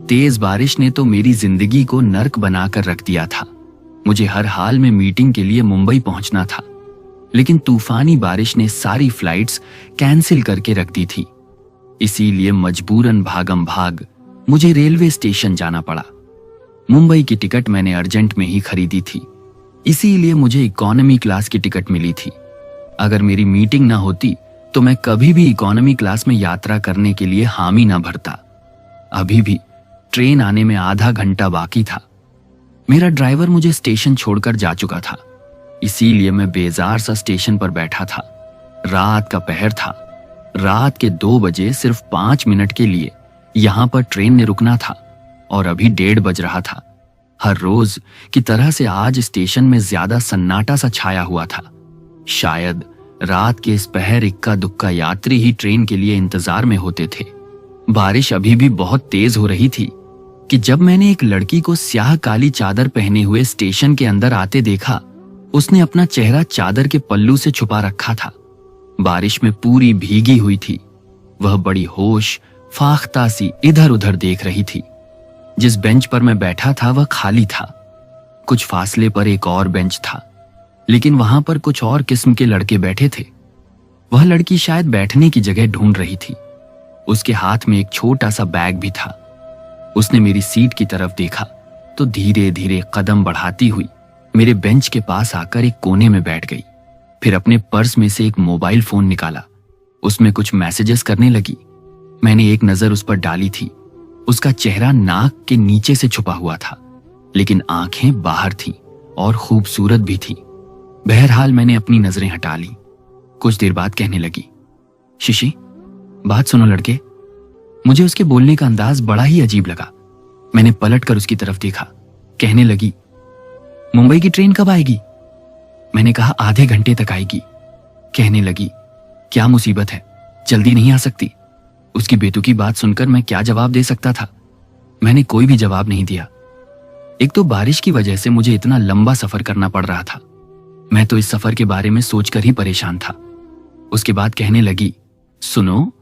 तेज बारिश ने तो मेरी जिंदगी को नर्क बनाकर रख दिया था। मुझे हर हाल में मीटिंग के लिए मुंबई पहुंचना था, लेकिन तूफानी बारिश ने सारी फ्लाइट्स कैंसिल करके रख दी थी। इसीलिए मजबूरन भागम भाग मुझे रेलवे स्टेशन जाना पड़ा। मुंबई की टिकट मैंने अर्जेंट में ही खरीदी थी, इसीलिए मुझे इकोनॉमी क्लास की टिकट मिली थी। अगर मेरी मीटिंग ना होती तो मैं कभी भी इकोनॉमी क्लास में यात्रा करने के लिए हामी ना भरता। अभी भी ट्रेन आने में आधा घंटा बाकी था। मेरा ड्राइवर मुझे स्टेशन छोड़कर जा चुका था, इसीलिए मैं बेजार सा स्टेशन पर बैठा था। रात का पहर था। रात के 2 बजे सिर्फ 5 मिनट के लिए यहां पर ट्रेन ने रुकना था और अभी 1:30 बज रहा था। हर रोज की तरह से आज स्टेशन में ज्यादा सन्नाटा सा छाया हुआ था। शायद रात के इस पहर इक्का दुक्का यात्री ही ट्रेन के लिए इंतजार में होते थे। बारिश अभी भी बहुत तेज हो रही थी कि जब मैंने एक लड़की को स्याह काली चादर पहने हुए स्टेशन के अंदर आते देखा। उसने अपना चेहरा चादर के पल्लू से छुपा रखा था। बारिश में पूरी भीगी हुई थी। वह बड़ी होश फाख्ता सी इधर उधर देख रही थी। जिस बेंच पर मैं बैठा था वह खाली था। कुछ फासले पर एक और बेंच था, लेकिन वहां पर कुछ और किस्म के लड़के बैठे थे। वह लड़की शायद बैठने की जगह ढूंढ रही थी। उसके हाथ में एक छोटा सा बैग भी था। उसने मेरी सीट की तरफ देखा तो धीरे धीरे कदम बढ़ाती हुई मेरे बेंच के पास आकर एक कोने में बैठ गई। फिर अपने पर्स में से एक मोबाइल फोन निकाला। उसमें कुछ मैसेजेस करने लगी। मैंने एक नजर उस पर डाली थी। उसका चेहरा नाक के नीचे से छुपा हुआ था, लेकिन आंखें बाहर थीं और खूबसूरत भी थीं। बहरहाल मैंने अपनी नजरें हटा ली। कुछ देर बाद कहने लगी, शिशी बात सुनो लड़के। मुझे उसके बोलने का अंदाज बड़ा ही अजीब लगा। मैंने पलटकर उसकी तरफ देखा। कहने लगी, मुंबई की ट्रेन कब आएगी? मैंने कहा आधे घंटे तक आएगी। कहने लगी, क्या मुसीबत है, जल्दी नहीं आ सकती? उसकी बेतुकी बात सुनकर मैं क्या जवाब दे सकता था? मैंने कोई भी जवाब नहीं दिया। एक तो बारिश की वजह से मुझे इतना लंबा सफर करना पड़ रहा था। मैं तो इस सफर के बारे में सोचकर ही परेशान था। उसके बाद कहने लगी, सुनो,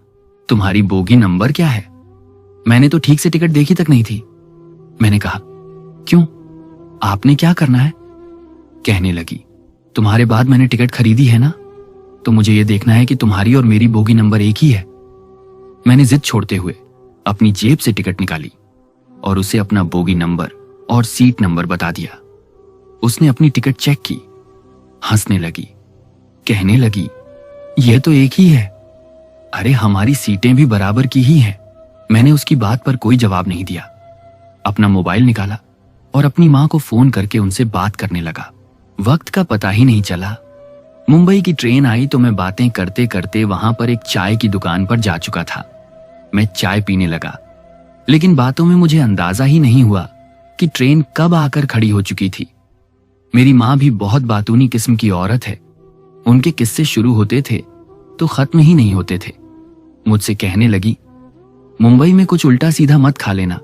तुम्हारी बोगी नंबर क्या है? मैंने तो ठीक से टिकट देखी तक नहीं थी। मैंने कहा, क्यों, आपने क्या करना है? कहने लगी, तुम्हारे बाद मैंने टिकट खरीदी है ना, तो मुझे यह देखना है कि तुम्हारी और मेरी बोगी नंबर एक ही है। मैंने जिद छोड़ते हुए अपनी जेब से टिकट निकाली और उसे अपना बोगी नंबर और सीट नंबर बता दिया। उसने अपनी टिकट चेक की, हंसने लगी। कहने लगी, यह तो एक ही है। अरे हमारी सीटें भी बराबर की ही हैं। मैंने उसकी बात पर कोई जवाब नहीं दिया। अपना मोबाइल निकाला और अपनी मां को फोन करके उनसे बात करने लगा। वक्त का पता ही नहीं चला। मुंबई की ट्रेन आई तो मैं बातें करते करते वहां पर एक चाय की दुकान पर जा चुका था। मैं चाय पीने लगा, लेकिन बातों में मुझे अंदाजा ही नहीं हुआ कि ट्रेन कब आकर खड़ी हो चुकी थी। मेरी मां भी बहुत बातूनी किस्म की औरत है। उनके किस्से शुरू होते थे तो खत्म ही नहीं होते थे। मुझसे कहने लगी, मुंबई में कुछ उल्टा सीधा मत खा लेना।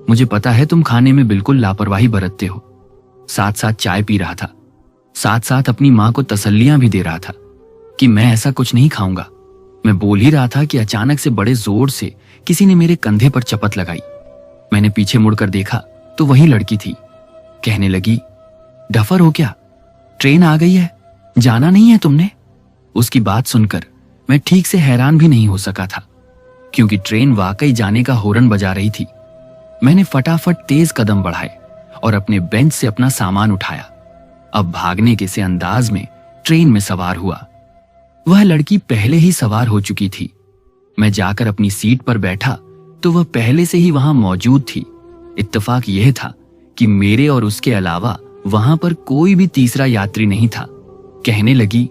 मुझे पता है तुम खाने में बिल्कुल लापरवाही बरतते हो। साथ साथ चाय पी रहा था, साथ साथ अपनी मां को तसल्लियां भी दे रहा था कि मैं ऐसा कुछ नहीं खाऊंगा। मैं बोल ही रहा था कि अचानक से बड़े जोर से किसी ने मेरे कंधे पर चपत लगाई। मैंने पीछे मुड़कर देखा तो वही लड़की थी। कहने लगी, डफर हो क्या? ट्रेन आ गई है, जाना नहीं है तुमने? उसकी बात सुनकर मैं ठीक से हैरान भी नहीं हो सका था, क्योंकि ट्रेन वाकई जाने का हॉर्न बजा रही थी। मैंने फटाफट तेज कदम बढ़ाए और अपने बेंच से अपना सामान उठाया। अब भागने के से अंदाज में ट्रेन में सवार हुआ। वह लड़की पहले ही सवार हो चुकी थी। मैं जाकर अपनी सीट पर बैठा तो वह पहले से ही वहां मौजूद थी। इत्तेफाक यह था कि मेरे और उसके अलावा वहां पर कोई भी तीसरा यात्री नहीं था। कहने लगी,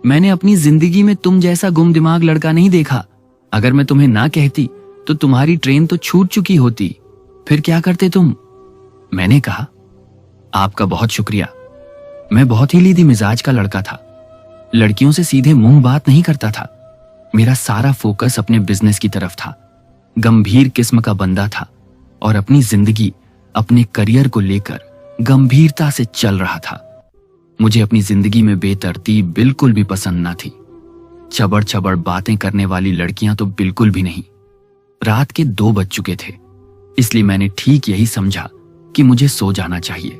मैंने अपनी जिंदगी में तुम जैसा गुम दिमाग लड़का नहीं देखा। अगर मैं तुम्हें ना कहती तो तुम्हारी ट्रेन तो छूट चुकी होती। फिर क्या करते तुम? मैंने कहा, आपका बहुत शुक्रिया। मैं बहुत ही लीदी मिजाज का लड़का था। लड़कियों से सीधे मुंह बात नहीं करता था। मेरा सारा फोकस अपने बिजनेस की तरफ था। गंभीर किस्म का बंदा था और अपनी जिंदगी, अपने करियर को लेकर गंभीरता से चल रहा था। मुझे अपनी जिंदगी में बेतरतीब बिल्कुल भी पसंद न थी। चबड़ चबड़ बातें करने वाली लड़कियां तो बिल्कुल भी नहीं। रात के 2 बज चुके थे। इसलिए मैंने ठीक यही समझा कि मुझे सो जाना चाहिए।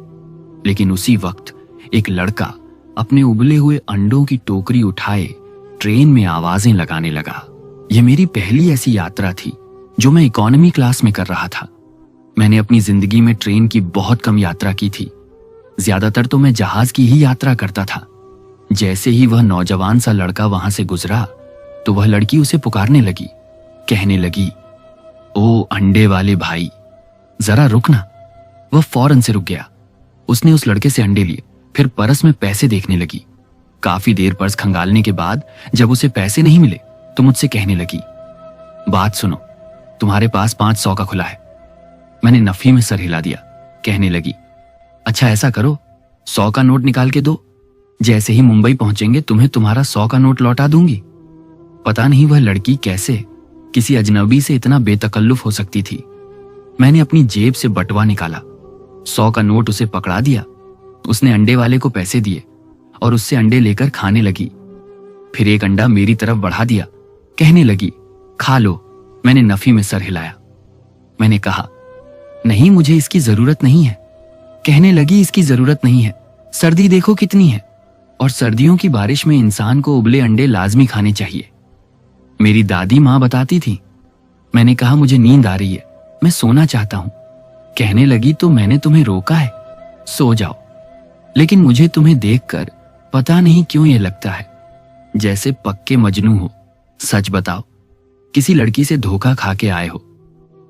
लेकिन उसी वक्त एक लड़का अपने उबले हुए अंडों की टोकरी उठाए ट्रेन में आवाजें लगाने लगा। यह मेरी पहली ऐसी यात्रा थी जो मैं इकोनॉमी क्लास में कर रहा था। मैंने अपनी जिंदगी में ट्रेन की बहुत कम यात्रा की थी। ज्यादातर तो मैं जहाज की ही यात्रा करता था। जैसे ही वह नौजवान सा लड़का वहां से गुजरा तो वह लड़की उसे पुकारने लगी, कहने लगी, ओ अंडे वाले भाई, जरा रुक ना। वह फौरन से रुक गया। उसने उस लड़के से अंडे लिए, फिर परस में पैसे देखने लगी। काफी देर पर्स खंगालने के बाद जब उसे पैसे नहीं मिले तो मुझसे कहने लगी, बात सुनो, तुम्हारे पास 500 का खुला है। मैंने नफी में सर हिला दिया। कहने लगी, अच्छा ऐसा करो, 100 का नोट निकाल के दो। जैसे ही मुंबई पहुंचेंगे तुम्हें तुम्हारा 100 का नोट लौटा दूंगी। पता नहीं वह लड़की कैसे किसी अजनबी से इतना बेतकल्लुफ हो सकती थी। मैंने अपनी जेब से बटुआ निकाला, 100 का नोट उसे पकड़ा दिया। उसने अंडे वाले को पैसे दिए और उससे अंडे लेकर खाने लगी। फिर एक अंडा मेरी तरफ बढ़ा दिया, कहने लगी, खा लो। मैंने नफी में सर हिलाया। मैंने कहा, नहीं, मुझे इसकी जरूरत नहीं है। कहने लगी, इसकी जरूरत नहीं है, सर्दी देखो कितनी है, और सर्दियों की बारिश में इंसान को उबले अंडे लाजमी खाने चाहिए। मेरी दादी मां बताती थी। मैंने कहा, मुझे नींद आ रही है, मैं सोना चाहता हूं। कहने लगी, तो मैंने तुम्हें रोका है, सो जाओ। लेकिन मुझे तुम्हें देखकर पता नहीं क्यों ये लगता है जैसे पक्के मजनू हो। सच बताओ, किसी लड़की से धोखा खा के आए हो।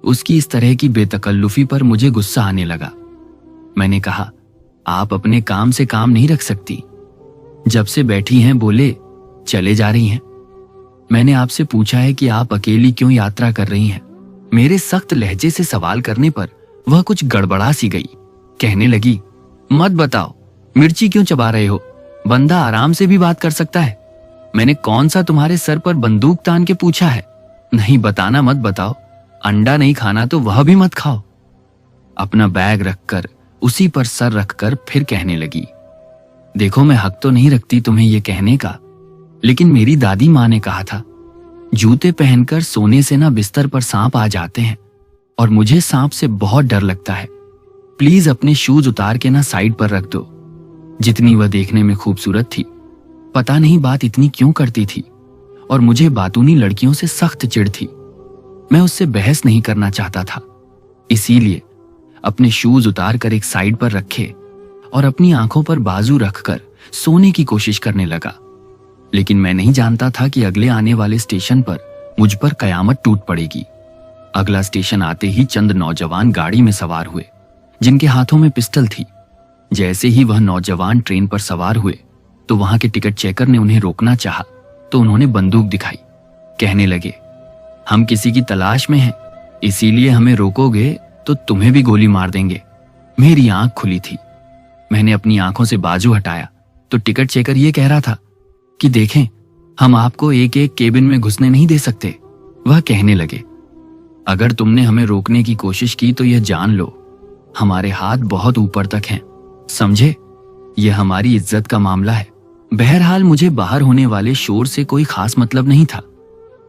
उसकी इस तरह की बेतकल्लुफी पर मुझे गुस्सा आने लगा। मैंने कहा, आप अपने काम से काम नहीं रख सकती। जब से बैठी हैं बोले चले जा रही हैं। मैंने आपसे पूछा है कि आप अकेली क्यों यात्रा कर रही हैं। मेरे सख्त लहजे से सवाल करने पर वह कुछ गड़बड़ा सी गई। कहने लगी, मत बताओ, मिर्ची क्यों चबा रहे हो, बंदा आराम से भी बात कर सकता है। मैंने कौन सा तुम्हारे सर पर बंदूक तान के पूछा है। नहीं बताना मत बताओ, अंडा नहीं खाना तो वह भी मत खाओ। अपना बैग रखकर उसी पर सर रखकर फिर कहने लगी, देखो मैं हक तो नहीं रखती तुम्हें यह कहने का, लेकिन मेरी दादी माँ ने कहा था, जूते पहनकर सोने से ना बिस्तर पर सांप आ जाते हैं और मुझे सांप से बहुत डर लगता है। प्लीज अपने शूज उतार के ना साइड पर रख दो। जितनी वह देखने में खूबसूरत थी, पता नहीं बात इतनी क्यों करती थी, और मुझे बातूनी लड़कियों से सख्त चिढ़ थी। मैं उससे बहस नहीं करना चाहता था, इसीलिए अपने शूज उतार कर एक साइड पर रखे और अपनी आंखों पर बाजू रखकर सोने की कोशिश करने लगा। लेकिन मैं नहीं जानता था कि अगले आने वाले स्टेशन पर मुझ पर कयामत टूट पड़ेगी। अगला स्टेशन आते ही चंद नौजवान गाड़ी में सवार हुए, जिनके हाथों में पिस्टल थी। जैसे ही वह नौजवान ट्रेन पर सवार हुए तो वहां के टिकट चेकर ने उन्हें रोकना चाहा तो उन्होंने बंदूक दिखाई। कहने लगे, हम किसी की तलाश में हैं, इसीलिए हमें रोकोगे तो तुम्हें भी गोली मार देंगे। मेरी आंख खुली थी। मैंने अपनी आंखों से बाजू हटाया तो टिकट चेकर यह कह रहा था कि देखें, हम आपको एक एक केबिन में घुसने नहीं दे सकते। वह कहने लगे, अगर तुमने हमें रोकने की कोशिश की तो यह जान लो, हमारे हाथ बहुत ऊपर तक हैं, समझे? यह हमारी इज्जत का मामला है। बहरहाल मुझे बाहर होने वाले शोर से कोई खास मतलब नहीं था।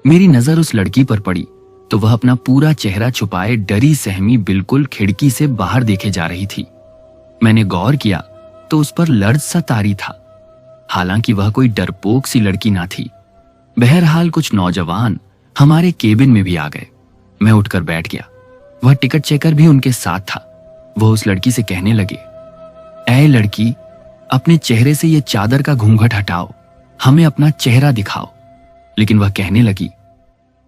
मेरी नजर उस लड़की पर पड़ी तो वह अपना पूरा चेहरा छुपाए डरी सहमी बिल्कुल खिड़की से बाहर देखे जा रही थी। मैंने गौर किया तो उस पर लर्ज सा तारी था। हालांकि वह कोई डरपोक सी लड़की ना थी। बहरहाल कुछ नौजवान हमारे केबिन में भी आ गए। मैं उठकर बैठ गया। वह टिकट चेकर भी उनके साथ था। वह उस लड़की से कहने लगे, ऐ लड़की, अपने चेहरे से ये चादर का घूंघट हटाओ, हमें अपना चेहरा दिखाओ। लेकिन वह कहने लगी,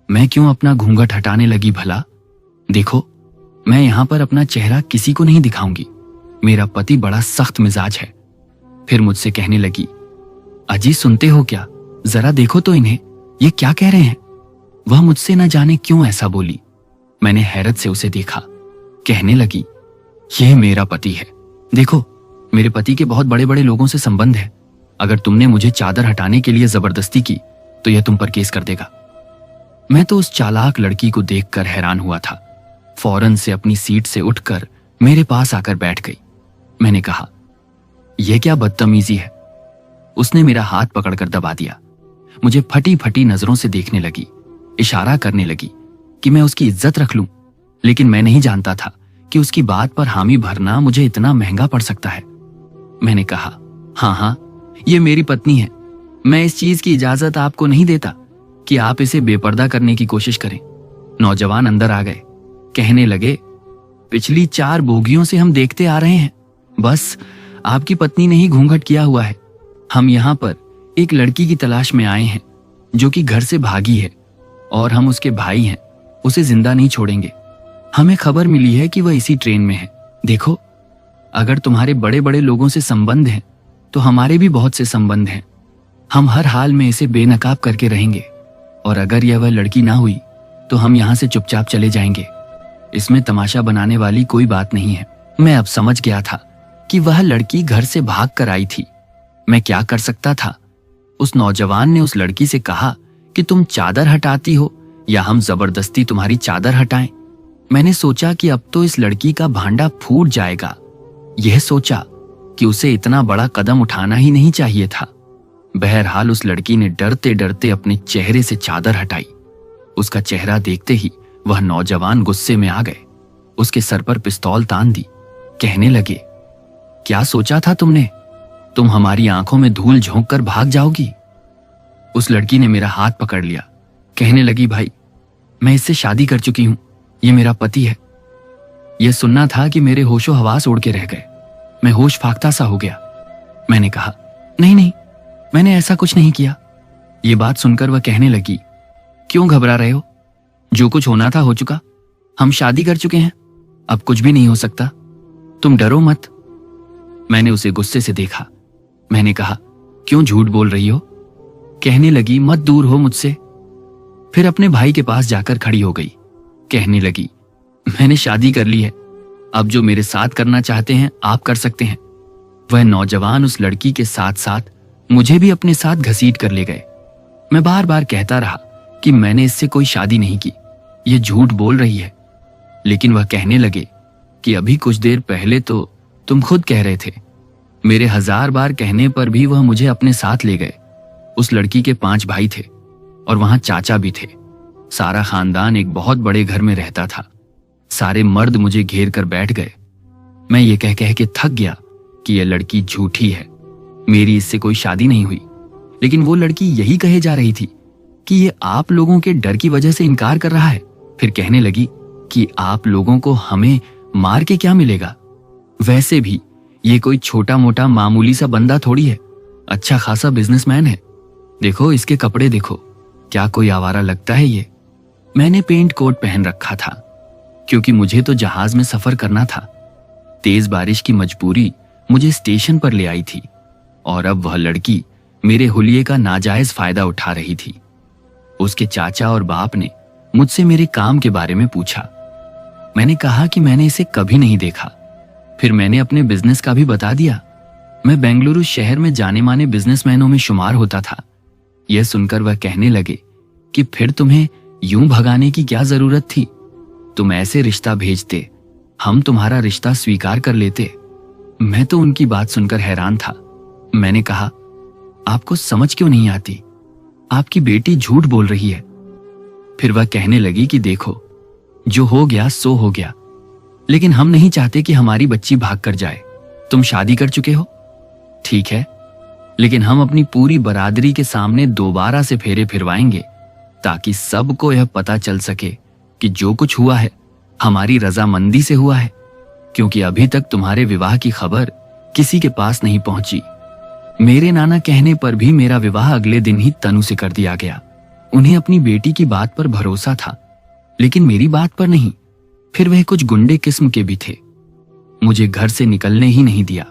मैं क्यों अपना घूंघट हटाने लगी भला? देखो, मैं यहां पर अपना चेहरा किसी को नहीं दिखाऊंगी। मेरा पति बड़ा सख्त मिजाज है। फिर मुझसे कहने लगी, अजी सुनते हो क्या? जरा देखो तो इन्हें, ये क्या कह रहे हैं? वह मुझसे न जाने क्यों ऐसा बोली। मैंने हैरत से उसे देखा। कहने लगी, यह मेरा पति है। देखो, मेरे पति के बहुत बड़े बड़े लोगों से संबंध है। अगर तुमने मुझे चादर हटाने के लिए जबरदस्ती की तो यह तुम पर केस कर देगा। मैं तो उस चालाक लड़की को देखकर हैरान हुआ था। फौरन से अपनी सीट से उठकर मेरे पास आकर बैठ गई। मैंने कहा, यह क्या बदतमीजी है? उसने मेरा हाथ पकड़कर दबा दिया। मुझे फटी फटी नजरों से देखने लगी, इशारा करने लगी कि मैं उसकी इज्जत रख लूं। लेकिन मैं नहीं जानता था कि उसकी बात पर हामी भरना मुझे इतना महंगा पड़ सकता है। मैंने कहा, हाँ हाँ, ये मेरी पत्नी है। मैं इस चीज की इजाजत आपको नहीं देता कि आप इसे बेपर्दा करने की कोशिश करें। नौजवान अंदर आ गए, कहने लगे, पिछली 4 बोगियों से हम देखते आ रहे हैं, बस आपकी पत्नी ने ही घूंघट किया हुआ है। हम यहाँ पर एक लड़की की तलाश में आए हैं जो कि घर से भागी है और हम उसके भाई हैं, उसे जिंदा नहीं छोड़ेंगे। हमें खबर मिली है कि वह इसी ट्रेन में है। देखो, अगर तुम्हारे बड़े बड़े लोगों से संबंध हैं तो हमारे भी बहुत से संबंध हैं। हम हर हाल में इसे बेनकाब करके रहेंगे और अगर यह वह लड़की ना हुई तो हम यहाँ से चुपचाप चले जाएंगे। इसमें तमाशा बनाने वाली कोई बात नहीं है। मैं अब समझ गया था कि वह लड़की घर से भाग कर आई थी। मैं क्या कर सकता था? उस नौजवान ने उस लड़की से कहा कि तुम चादर हटाती हो या हम जबरदस्ती तुम्हारी चादर हटाएं। मैंने सोचा कि अब तो इस लड़की का भांडा फूट जाएगा। यह सोचा कि उसे इतना बड़ा कदम उठाना ही नहीं चाहिए था। बहरहाल उस लड़की ने डरते डरते अपने चेहरे से चादर हटाई। उसका चेहरा देखते ही वह नौजवान गुस्से में आ गए, उसके सर पर पिस्तौल तान दी, कहने लगे, क्या सोचा था तुमने? तुम हमारी आंखों में धूल झोंक कर भाग जाओगी? उस लड़की ने मेरा हाथ पकड़ लिया, कहने लगी, भाई, मैं इससे शादी कर चुकी हूं, ये मेरा पति है। यह सुनना था कि मेरे होशो हवास उड़ के रह गए। मैं होश फाख्ता सा हो गया। मैंने कहा, नहीं नहीं, मैंने ऐसा कुछ नहीं किया। ये बात सुनकर वह कहने लगी, क्यों घबरा रहे हो? जो कुछ होना था हो चुका। हम शादी कर चुके हैं, अब कुछ भी नहीं हो सकता। तुम डरो मत। मैंने उसे गुस्से से देखा। मैंने कहा, क्यों झूठ बोल रही हो? कहने लगी, मत दूर हो मुझसे। फिर अपने भाई के पास जाकर खड़ी हो गई, कहने लगी, मैंने शादी कर ली है, अब जो मेरे साथ करना चाहते हैं आप कर सकते हैं। वह नौजवान उस लड़की के साथ साथ मुझे भी अपने साथ घसीट कर ले गए। मैं बार बार कहता रहा कि मैंने इससे कोई शादी नहीं की, ये झूठ बोल रही है। लेकिन वह कहने लगे कि अभी कुछ देर पहले तो तुम खुद कह रहे थे। मेरे 1000 बार कहने पर भी वह मुझे अपने साथ ले गए। उस लड़की के 5 भाई थे और वहां चाचा भी थे। सारा खानदान एक बहुत बड़े घर में रहता था। सारे मर्द मुझे घेर कर बैठ गए। मैं ये कह कह के थक गया कि यह लड़की झूठी है, मेरी इससे कोई शादी नहीं हुई। लेकिन वो लड़की यही कहे जा रही थी कि ये आप लोगों के डर की वजह से इनकार कर रहा है। फिर कहने लगी कि आप लोगों को हमें मार के क्या मिलेगा? वैसे भी ये कोई छोटा मोटा मामूली सा बंदा थोड़ी है, अच्छा खासा बिजनेसमैन है। देखो इसके कपड़े देखो, क्या कोई आवारा लगता है ये? मैंने पेंट कोट पहन रखा था क्योंकि मुझे तो जहाज में सफर करना था। तेज बारिश की मजबूरी मुझे स्टेशन पर ले आई थी और अब वह लड़की मेरे हुलिये का नाजायज फायदा उठा रही थी। उसके चाचा और बाप ने मुझसे मेरे काम के बारे में पूछा। मैंने कहा कि मैंने इसे कभी नहीं देखा। फिर मैंने अपने बिजनेस का भी बता दिया। मैं बेंगलुरु शहर में जाने माने बिजनेसमैनों में शुमार होता था। यह सुनकर वह कहने लगे कि फिर तुम्हें यूं भगाने की क्या जरूरत थी? तुम ऐसे रिश्ता भेजते, हम तुम्हारा रिश्ता स्वीकार कर लेते। मैं तो उनकी बात सुनकर हैरान था। मैंने कहा, आपको समझ क्यों नहीं आती? आपकी बेटी झूठ बोल रही है। फिर वह कहने लगी कि देखो, जो हो गया सो हो गया, लेकिन हम नहीं चाहते कि हमारी बच्ची भाग कर जाए। तुम शादी कर चुके हो, ठीक है, लेकिन हम अपनी पूरी बरादरी के सामने दोबारा से फेरे फिरवाएंगे ताकि सबको यह पता चल सके कि जो कुछ हुआ है हमारी रजामंदी से हुआ है, क्योंकि अभी तक तुम्हारे विवाह की खबर किसी के पास नहीं पहुंची। मेरे नाना कहने पर भी मेरा विवाह अगले दिन ही तनु से कर दिया गया। उन्हें अपनी बेटी की बात पर भरोसा था, लेकिन मेरी बात पर नहीं। फिर वह कुछ गुंडे किस्म के भी थे। मुझे घर से निकलने ही नहीं दिया,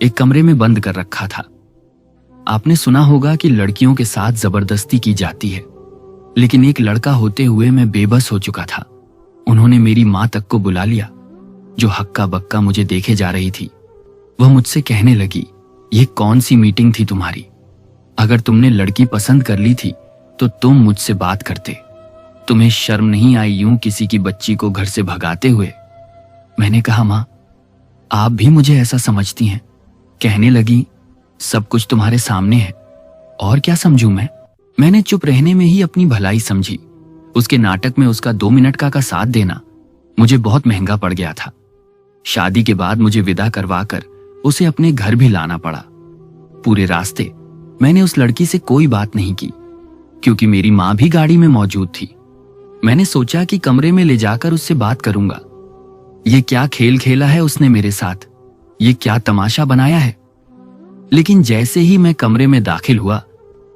एक कमरे में बंद कर रखा था। आपने सुना होगा कि लड़कियों के साथ जबरदस्ती की जाती है, लेकिन एक लड़का होते हुए मैं बेबस हो चुका था। उन्होंने मेरी मां तक को बुला लिया, जो हक्का बक्का मुझे देखे जा रही थी। वह मुझसे कहने लगी, ये कौन सी मीटिंग थी तुम्हारी? अगर तुमने लड़की पसंद कर ली थी तो तुम मुझसे बात करते। तुम्हें शर्म नहीं आई यूं किसी की बच्ची को घर से भगाते हुए? मैंने कहा, मां, आप भी मुझे ऐसा समझती हैं? कहने लगी, सब कुछ तुम्हारे सामने है, और क्या समझूं मैं? मैंने चुप रहने में ही अपनी भलाई समझी। उसके नाटक में उसका 2 मिनट का साथ देना मुझे बहुत महंगा पड़ गया था। शादी के बाद मुझे विदा करवाकर उसे अपने घर भी लाना पड़ा। पूरे रास्ते मैंने उस लड़की से कोई बात नहीं की, क्योंकि मेरी मां भी गाड़ी में मौजूद थी। मैंने सोचा कि कमरे में ले जाकर उससे बात करूंगा। ये क्या खेल खेला है उसने मेरे साथ, ये क्या तमाशा बनाया है। लेकिन जैसे ही मैं कमरे में दाखिल हुआ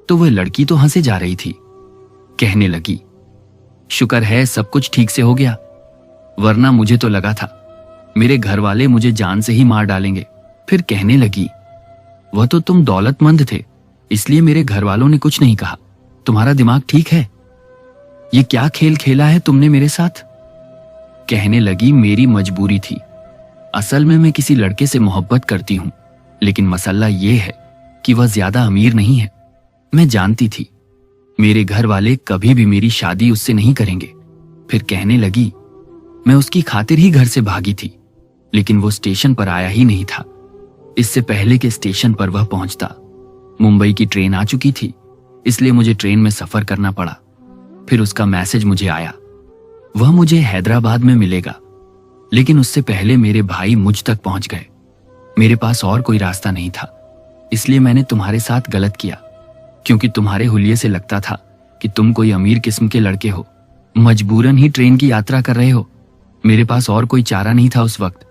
तो वह लड़की तो हंसे जा रही थी। कहने लगी, शुक्र है सब कुछ ठीक से हो गया, वरना मुझे तो लगा था मेरे घर वाले मुझे जान से ही मार डालेंगे। फिर कहने लगी, वह तो तुम दौलतमंद थे, इसलिए मेरे घर वालों ने कुछ नहीं कहा। तुम्हारा दिमाग ठीक है? ये क्या खेल खेला है तुमने मेरे साथ? कहने लगी, मेरी मजबूरी थी। असल में मैं किसी लड़के से मोहब्बत करती हूं, लेकिन मसला यह है कि वह ज्यादा अमीर नहीं है। मैं जानती थी मेरे घर वाले कभी भी मेरी शादी उससे नहीं करेंगे। फिर कहने लगी, मैं उसकी खातिर ही घर से भागी थी, लेकिन वो स्टेशन पर आया ही नहीं था। इससे पहले के स्टेशन पर वह पहुंचता मुंबई की ट्रेन आ चुकी थी, इसलिए मुझे ट्रेन में सफर करना पड़ा। फिर उसका मैसेज मुझे आया, वह मुझे हैदराबाद में मिलेगा, लेकिन उससे पहले मेरे भाई मुझ तक पहुंच गए। मेरे पास और कोई रास्ता नहीं था, इसलिए मैंने तुम्हारे साथ गलत किया, क्योंकि तुम्हारे हुलिये से लगता था कि तुम कोई अमीर किस्म के लड़के हो, मजबूरन ही ट्रेन की यात्रा कर रहे हो। मेरे पास और कोई चारा नहीं था उस वक्त,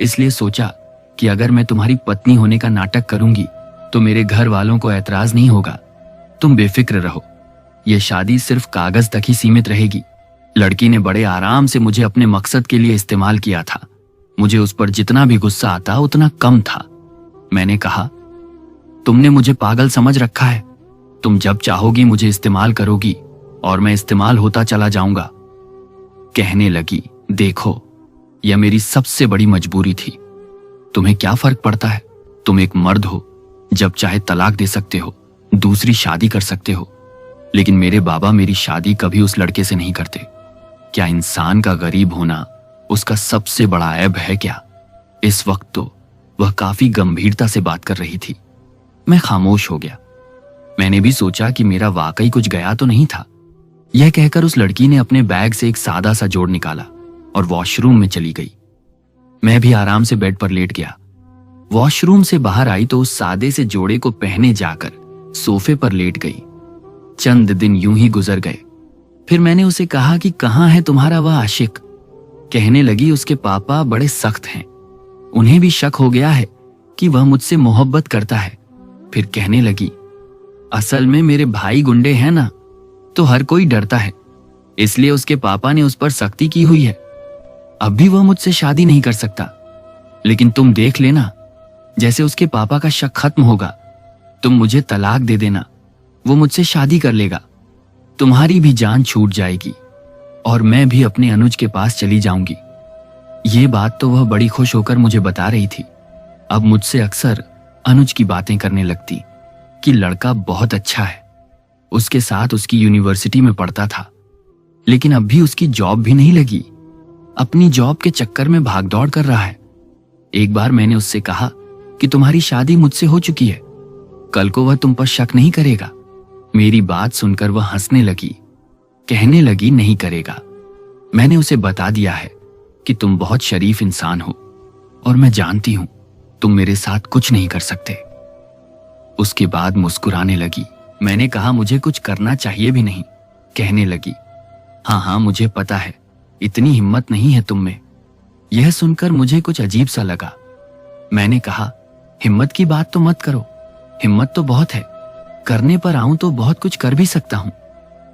इसलिए सोचा कि अगर मैं तुम्हारी पत्नी होने का नाटक करूंगी तो मेरे घर वालों को ऐतराज नहीं होगा। तुम बेफिक्र रहो, यह शादी सिर्फ कागज तक ही सीमित रहेगी। लड़की ने बड़े आराम से मुझे अपने मकसद के लिए इस्तेमाल किया था। मुझे उस पर जितना भी गुस्सा आता उतना कम था। मैंने कहा, तुमने मुझे पागल समझ रखा है। तुम जब चाहोगी मुझे इस्तेमाल करोगी और मैं इस्तेमाल होता चला जाऊंगा। कहने लगी, देखो, यह मेरी सबसे बड़ी मजबूरी थी। तुम्हें क्या फर्क पड़ता है? तुम एक मर्द हो, जब चाहे तलाक दे सकते हो, दूसरी शादी कर सकते हो, लेकिन मेरे बाबा मेरी शादी कभी उस लड़के से नहीं करते। क्या इंसान का गरीब होना उसका सबसे बड़ा ऐब है क्या? इस वक्त तो वह काफी गंभीरता से बात कर रही थी। मैं खामोश हो गया। मैंने भी सोचा कि मेरा वाकई कुछ गया तो नहीं था। यह कहकर उस लड़की ने अपने बैग से एक सादा सा जोड़ निकाला और वॉशरूम में चली गई। मैं भी आराम से बेड पर लेट गया। वॉशरूम से बाहर आई तो उस सादे से जोड़े को पहने जाकर सोफे पर लेट गई। चंद दिन यूं ही गुजर गए। फिर मैंने उसे कहा कि कहाँ है तुम्हारा वह आशिक? कहने लगी, उसके पापा बड़े सख्त हैं, उन्हें भी शक हो गया है कि वह मुझसे मोहब्बत करता है। फिर कहने लगी, असल में मेरे भाई गुंडे हैं ना, तो हर कोई डरता है, इसलिए उसके पापा ने उस पर सख्ती की हुई है। अब भी वह मुझसे शादी नहीं कर सकता, लेकिन तुम देख लेना, जैसे उसके पापा का शक खत्म होगा, तुम मुझे तलाक दे देना, वो मुझसे शादी कर लेगा। तुम्हारी भी जान छूट जाएगी और मैं भी अपने अनुज के पास चली जाऊंगी। ये बात तो वह बड़ी खुश होकर मुझे बता रही थी। अब मुझसे अक्सर अनुज की बातें करने लगती कि लड़का बहुत अच्छा है, उसके साथ उसकी यूनिवर्सिटी में पढ़ता था, लेकिन अब भी उसकी जॉब भी नहीं लगी, अपनी जॉब के चक्कर में भागदौड़ कर रहा है। एक बार मैंने उससे कहा कि तुम्हारी शादी मुझसे हो चुकी है, कल को वह तुम पर शक नहीं करेगा। मेरी बात सुनकर वह हंसने लगी। कहने लगी, नहीं करेगा। मैंने उसे बता दिया है कि तुम बहुत शरीफ इंसान हो और मैं जानती हूं तुम मेरे साथ कुछ नहीं कर सकते। उसके बाद मुस्कुराने लगी। मैंने कहा, मुझे कुछ करना चाहिए भी नहीं। कहने लगी, हाँ, मुझे पता है, इतनी हिम्मत नहीं है तुम में। यह सुनकर मुझे कुछ अजीब सा लगा। मैंने कहा, हिम्मत की बात तो मत करो, हिम्मत तो बहुत है, करने पर आऊं तो बहुत कुछ कर भी सकता हूं।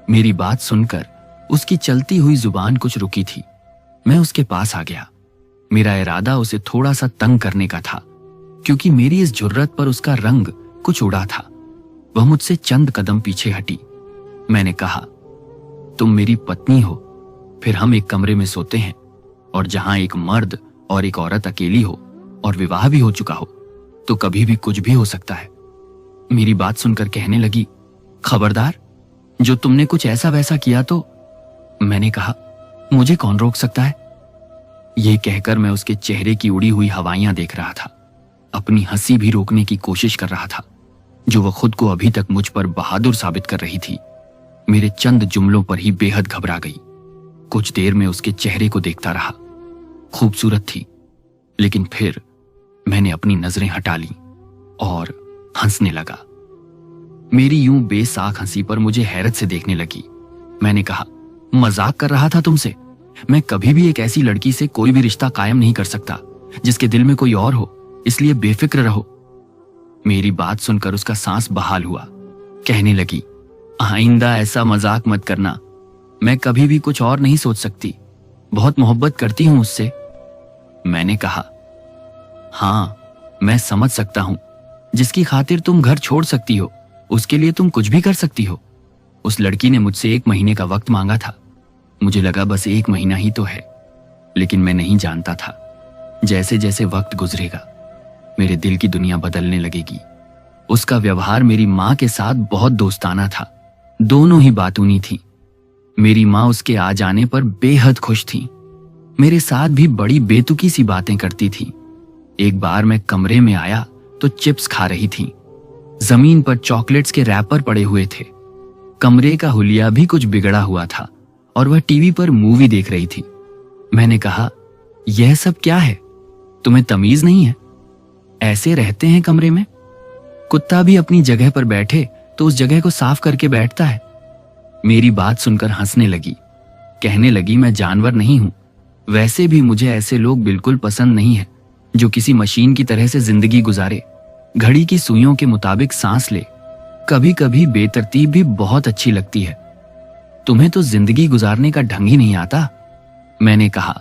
मेरी बात सुनकर उसकी चलती हुई जुबान कुछ रुकी थी। मैं उसके पास आ गया। मेरा इरादा उसे थोड़ा सा तंग करने का था, क्योंकि मेरी इस जुर्रत पर उसका रंग कुछ उड़ा था। वह मुझसे चंद कदम पीछे हटी। मैंने कहा, तुम मेरी पत्नी हो, फिर हम एक कमरे में सोते हैं, और जहां एक मर्द और एक औरत अकेली हो और विवाह भी हो चुका हो, तो कभी भी कुछ भी हो सकता है। मेरी बात सुनकर कहने लगी, खबरदार, जो तुमने कुछ ऐसा वैसा किया तो। मैंने कहा, मुझे कौन रोक सकता है? यह कहकर मैं उसके चेहरे की उड़ी हुई हवाइयां देख रहा था, अपनी हंसी भी रोकने की कोशिश कर रहा था, जो वह खुद को अभी तक मुझ पर बहादुर साबित कर रही थी। मेरे चंद जुमलों पर ही बेहद घबरा गई। कुछ देर में उसके चेहरे को देखता रहा। खूबसूरत थी, लेकिन फिर मैंने अपनी नजरें हटा ली और हंसने लगा। मेरी यूं बेसाख हंसी पर मुझे हैरत से देखने लगी। मैंने कहा, मजाक कर रहा था तुमसे। मैं कभी भी एक ऐसी लड़की से कोई भी रिश्ता कायम नहीं कर सकता जिसके दिल में कोई और हो, इसलिए बेफिक्र रहो। मेरी बात सुनकर उसका सांस बहाल हुआ। कहने लगी, आइंदा ऐसा मजाक मत करना। मैं कभी भी कुछ और नहीं सोच सकती। बहुत मोहब्बत करती हूं उससे। मैंने कहा, हाँ, मैं समझ सकता हूं। जिसकी खातिर तुम घर छोड़ सकती हो, उसके लिए तुम कुछ भी कर सकती हो। उस लड़की ने मुझसे 1 महीने का वक्त मांगा था। मुझे लगा बस 1 महीना ही तो है, लेकिन मैं नहीं जानता था जैसे जैसे वक्त गुजरेगा मेरे दिल की दुनिया बदलने लगेगी। उसका व्यवहार मेरी माँ के साथ बहुत दोस्ताना था। दोनों ही बातूनी थी। मेरी माँ उसके आ जाने पर बेहद खुश थी। मेरे साथ भी बड़ी बेतुकी सी बातें करती थी। एक बार मैं कमरे में आया तो चिप्स खा रही थी। जमीन पर चॉकलेट्स के रैपर पड़े हुए थे। कमरे का हुलिया भी कुछ बिगड़ा हुआ था और वह टीवी पर मूवी देख रही थी। मैंने कहा, यह सब क्या है? तुम्हें तमीज नहीं है? ऐसे रहते हैं कमरे में? कुत्ता भी अपनी जगह पर बैठे तो उस जगह को साफ करके बैठता है। मेरी बात सुनकर हंसने लगी। कहने लगी, मैं जानवर नहीं हूं। वैसे भी मुझे ऐसे लोग बिल्कुल पसंद नहीं है जो किसी मशीन की तरह से जिंदगी गुजारे, घड़ी की सुइयों के मुताबिक सांस ले। कभी कभी बेतरतीब भी बहुत अच्छी लगती है। तुम्हें तो जिंदगी गुजारने का ढंग ही नहीं आता। मैंने कहा,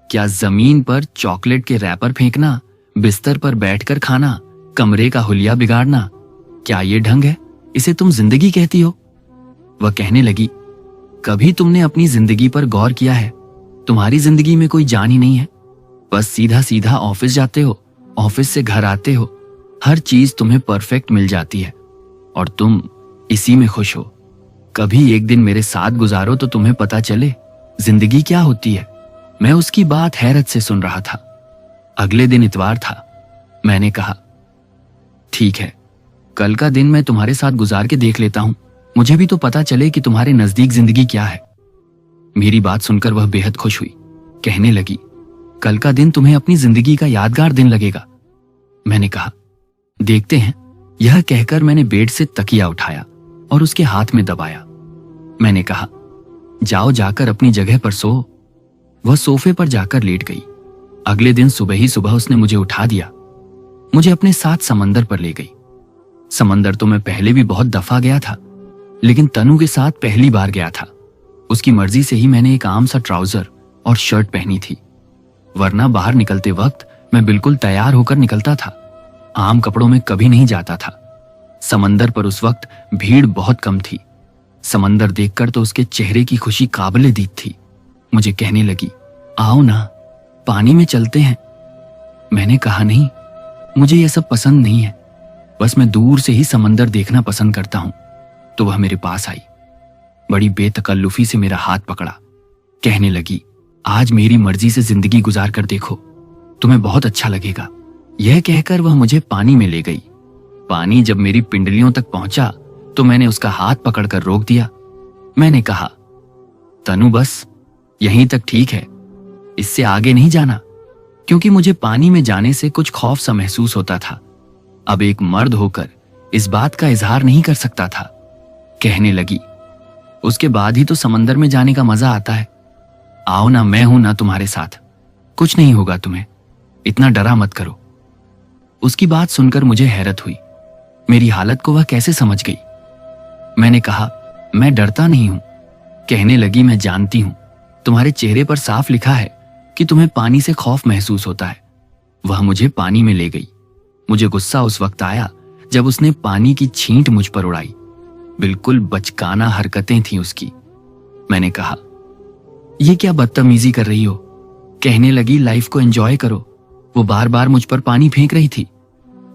क्या जमीन पर चॉकलेट के रैपर फेंकना, बिस्तर पर बैठकर खाना, कमरे का हुलिया बिगाड़ना, क्या ये ढंग है? इसे तुम जिंदगी कहती हो? वह कहने लगी, कभी तुमने अपनी जिंदगी पर गौर किया है? तुम्हारी जिंदगी में कोई जान ही नहीं है। बस सीधा सीधा ऑफिस जाते हो, ऑफिस से घर आते हो, हर चीज तुम्हें परफेक्ट मिल जाती है और तुम इसी में खुश हो। कभी एक दिन मेरे साथ गुजारो तो तुम्हें पता चले जिंदगी क्या होती है। मैं उसकी बात हैरत से सुन रहा था। अगले दिन इतवार था। मैंने कहा, ठीक है, कल का दिन मैं तुम्हारे साथ गुजार के देख लेता हूं। मुझे भी तो पता चले कि तुम्हारे नजदीक जिंदगी क्या है। मेरी बात सुनकर वह बेहद खुश हुई। कहने लगी, कल का दिन तुम्हें अपनी जिंदगी का यादगार दिन लगेगा। मैंने कहा, देखते हैं। यह कहकर मैंने बेड से तकिया उठाया और उसके हाथ में दबाया। मैंने कहा, जाओ जाकर अपनी जगह पर सो। वह सोफे पर जाकर लेट गई। अगले दिन सुबह ही सुबह उसने मुझे उठा दिया। मुझे अपने साथ समंदर पर ले गई। समंदर तो मैं पहले भी बहुत दफा गया था, लेकिन तनु के साथ पहली बार गया था। उसकी मर्जी से ही मैंने एक आम सा ट्राउजर और शर्ट पहनी थी, वरना बाहर निकलते वक्त मैं बिल्कुल तैयार होकर निकलता था। आम कपड़ों में कभी नहीं जाता था। समंदर पर उस वक्त भीड़ बहुत कम थी। समंदर देखकर तो उसके चेहरे की खुशी काबिले दीद थी। मुझे कहने लगी, आओ ना, पानी में चलते हैं। मैंने कहा, नहीं, मुझे यह सब पसंद नहीं है। बस मैं दूर से ही समंदर देखना पसंद करता हूं। तो वह मेरे पास आई, बड़ी बेतकल्लुफी से मेरा हाथ पकड़ा। कहने लगी, आज मेरी मर्जी से जिंदगी गुजार कर देखो, तुम्हें बहुत अच्छा लगेगा। यह कहकर वह मुझे पानी में ले गई। पानी जब मेरी पिंडलियों तक पहुंचा तो मैंने उसका हाथ पकड़कर रोक दिया। मैंने कहा, तनु, बस यहीं तक ठीक है, इससे आगे नहीं जाना, क्योंकि मुझे पानी में जाने से कुछ खौफ सा महसूस होता था। अब एक मर्द होकर इस बात का इजहार नहीं कर सकता था। कहने लगी, उसके बाद ही तो समंदर में जाने का मजा आता है। आओ ना, मैं हूं ना तुम्हारे साथ, कुछ नहीं होगा तुम्हें, इतना डरा मत करो। उसकी बात सुनकर मुझे हैरत हुई। मेरी हालत को वह कैसे समझ गई? मैंने कहा, मैं डरता नहीं हूं। कहने लगी, मैं जानती हूं, तुम्हारे चेहरे पर साफ लिखा है कि तुम्हें पानी से खौफ महसूस होता है। वह मुझे पानी में ले गई। मुझे गुस्सा उस वक्त आया जब उसने पानी की छींट मुझ पर उड़ाई। बिल्कुल बचकाना हरकतें थीं उसकी। मैंने कहा, ये क्या बदतमीजी कर रही हो? कहने लगी, लाइफ को एंजॉय करो। वो बार बार मुझ पर पानी फेंक रही थी।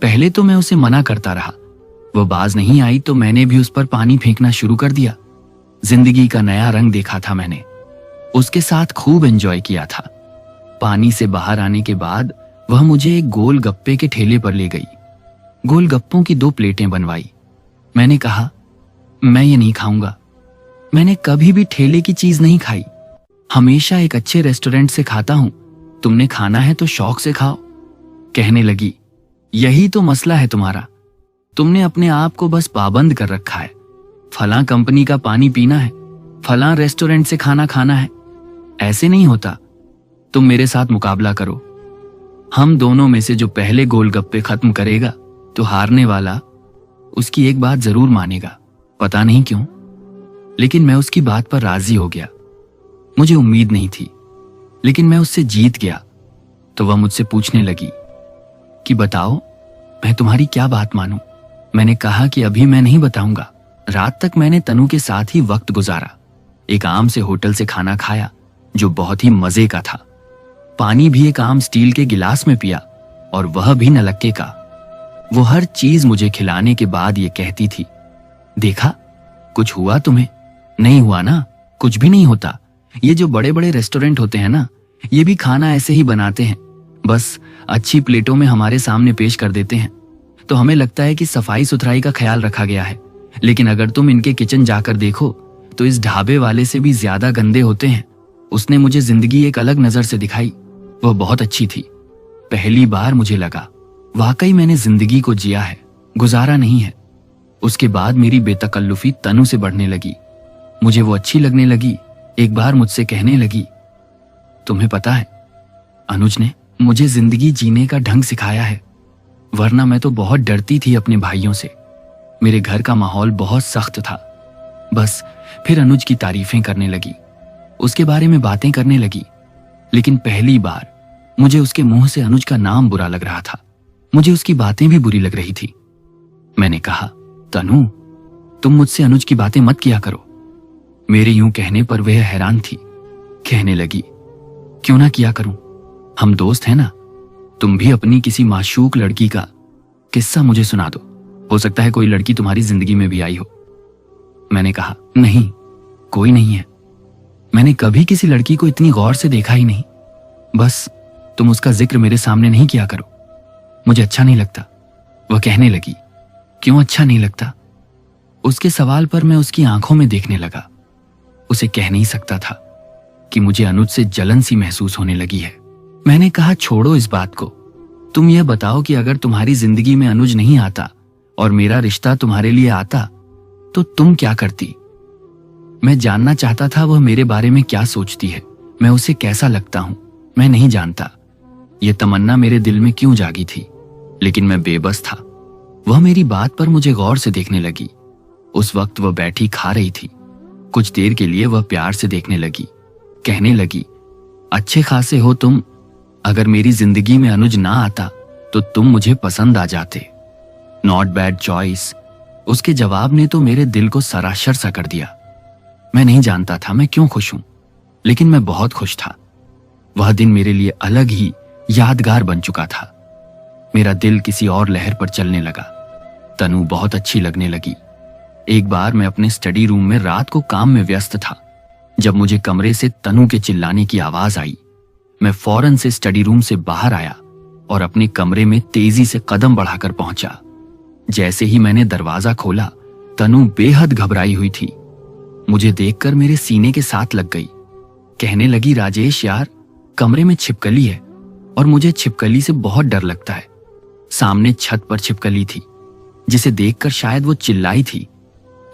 पहले तो मैं उसे मना करता रहा, वो बाज नहीं आई तो मैंने भी उस पर पानी फेंकना शुरू कर दिया। जिंदगी का नया रंग देखा था मैंने, उसके साथ खूब एंजॉय किया था। पानी से बाहर आने के बाद वह मुझे एक गोल गप्पे के ठेले पर ले गई। गोलगप्पों की 2 प्लेटें बनवाई। मैंने कहा, मैं ये नहीं खाऊंगा। मैंने कभी भी ठेले की चीज नहीं खाई। हमेशा एक अच्छे रेस्टोरेंट से खाता हूं, तुमने खाना है तो शौक से खाओ। कहने लगी, यही तो मसला है तुम्हारा, तुमने अपने आप को बस पाबंद कर रखा है। फलां कंपनी का पानी पीना है, फलां रेस्टोरेंट से खाना खाना है। ऐसे नहीं होता, तुम मेरे साथ मुकाबला करो। हम दोनों में से जो पहले गोलगप्पे खत्म करेगा तो हारने वाला उसकी एक बात जरूर मानेगा। पता नहीं क्यों, लेकिन मैं उसकी बात पर राजी हो गया। मुझे उम्मीद नहीं थी, लेकिन मैं उससे जीत गया। तो वह मुझसे पूछने लगी कि बताओ, मैं तुम्हारी क्या बात मानूं। मैंने कहा कि अभी मैं नहीं बताऊंगा। रात तक मैंने तनु के साथ ही वक्त गुजारा। एक आम से होटल से खाना खाया जो बहुत ही मजे का था। पानी भी एक आम स्टील के गिलास में पिया, और वह भी नलक्के का। वो हर चीज मुझे खिलाने के बाद ये कहती थी, देखा, कुछ हुआ तुम्हें? नहीं हुआ ना, कुछ भी नहीं होता। ये जो बड़े बड़े रेस्टोरेंट होते हैं ना, ये भी खाना ऐसे ही बनाते हैं, बस अच्छी प्लेटों में हमारे सामने पेश कर देते हैं। तो हमें लगता है कि सफाई सुथराई का ख्याल रखा गया है, लेकिन अगर तुम इनके किचन जाकर देखो तो इस ढाबे वाले से भी ज्यादा गंदे होते हैं। उसने मुझे जिंदगी एक अलग नजर से दिखाई। वह बहुत अच्छी थी। पहली बार मुझे लगा वाकई मैंने जिंदगी को जिया है, गुजारा नहीं है। उसके बाद मेरी बेतकल्लुफी तनु से बढ़ने लगी। मुझे वो अच्छी लगने लगी। एक बार मुझसे कहने लगी, तुम्हें पता है, अनुज ने मुझे जिंदगी जीने का ढंग सिखाया है, वरना मैं तो बहुत डरती थी अपने भाइयों से। मेरे घर का माहौल बहुत सख्त था। बस फिर अनुज की तारीफें करने लगी, उसके बारे में बातें करने लगी। लेकिन पहली बार मुझे उसके मुंह से अनुज का नाम बुरा लग रहा था। मुझे उसकी बातें भी बुरी लग रही थी। मैंने कहा, तनु, तुम मुझसे अनुज की बातें मत किया करो। मेरे यूं कहने पर वह हैरान थी। कहने लगी, क्यों ना किया करूं, हम दोस्त हैं ना। तुम भी अपनी किसी माशूक लड़की का किस्सा मुझे सुना दो, हो सकता है कोई लड़की तुम्हारी जिंदगी में भी आई हो। मैंने कहा, नहीं, कोई नहीं है। मैंने कभी किसी लड़की को इतनी गौर से देखा ही नहीं। बस तुम उसका जिक्र मेरे सामने नहीं किया करो, मुझे अच्छा नहीं लगता। वह कहने लगी, क्यों अच्छा नहीं लगता? उसके सवाल पर मैं उसकी आंखों में देखने लगा। उसे कह नहीं सकता था कि मुझे अनुज से जलन सी महसूस होने लगी है। मैंने कहा, छोड़ो इस बात को, तुम यह बताओ कि अगर तुम्हारी जिंदगी में अनुज नहीं आता और मेरा रिश्ता तुम्हारे लिए आता तो तुम क्या करती? मैं जानना चाहता था वह मेरे बारे में क्या सोचती है, मैं उसे कैसा लगता हूं। मैं नहीं जानता यह तमन्ना मेरे दिल में क्यों जागी थी, लेकिन मैं बेबस था। वह मेरी बात पर मुझे गौर से देखने लगी। उस वक्त वह बैठी खा रही थी। कुछ देर के लिए वह प्यार से देखने लगी। कहने लगी, अच्छे खासे हो तुम, अगर मेरी जिंदगी में अनुज ना आता तो तुम मुझे पसंद आ जाते। Not bad choice. उसके जवाब ने तो मेरे दिल को सरासर सा कर दिया। मैं नहीं जानता था मैं क्यों खुश हूं, लेकिन मैं बहुत खुश था। वह दिन मेरे लिए अलग ही यादगार बन चुका था। मेरा दिल किसी और लहर पर चलने लगा। तनु बहुत अच्छी लगने लगी। एक बार मैं अपने स्टडी रूम में रात को काम में व्यस्त था, जब मुझे कमरे से तनु के चिल्लाने की आवाज आई। मैं फौरन से स्टडी रूम से बाहर आया और अपने कमरे में तेजी से कदम बढ़ाकर पहुंचा। जैसे ही मैंने दरवाजा खोला, तनु बेहद घबराई हुई थी। मुझे देखकर मेरे सीने के साथ लग गई। कहने लगी, राजेश यार, कमरे में छिपकली है और मुझे छिपकली से बहुत डर लगता है। सामने छत पर छिपकली थी, जिसे देखकर शायद वो चिल्लाई थी,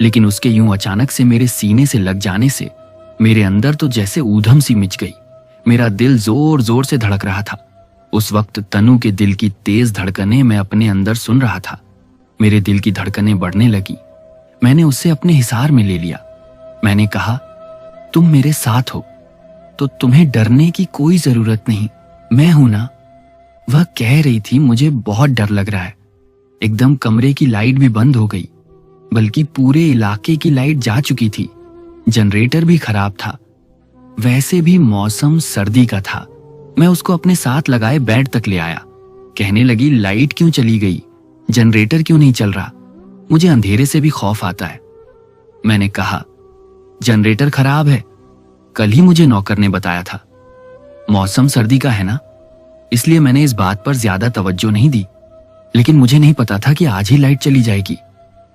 लेकिन उसके यूं अचानक से मेरे सीने से लग जाने से मेरे अंदर तो जैसे ऊधम सी मिच गई। मेरा दिल जोर जोर से धड़क रहा था। उस वक्त तनु के दिल की तेज धड़कनें मैं अपने अंदर सुन रहा था। मेरे दिल की धड़कनें बढ़ने लगी। मैंने उसे अपने हिसार में ले लिया। मैंने कहा, तुम मेरे साथ हो तो तुम्हें डरने की कोई जरूरत नहीं, मैं हूं ना। वह कह रही थी, मुझे बहुत डर लग रहा है। एकदम कमरे की लाइट भी बंद हो गई, बल्कि पूरे इलाके की लाइट जा चुकी थी। जनरेटर भी खराब था। वैसे भी मौसम सर्दी का था। मैं उसको अपने साथ लगाए बेड तक ले आया। कहने लगी, लाइट क्यों चली गई, जनरेटर क्यों नहीं चल रहा? मुझे अंधेरे से भी खौफ आता है। मैंने कहा, जनरेटर खराब है, कल ही मुझे नौकर ने बताया था। मौसम सर्दी का है ना, इसलिए मैंने इस बात पर ज्यादा तवज्जो नहीं दी, लेकिन मुझे नहीं पता था कि आज ही लाइट चली जाएगी।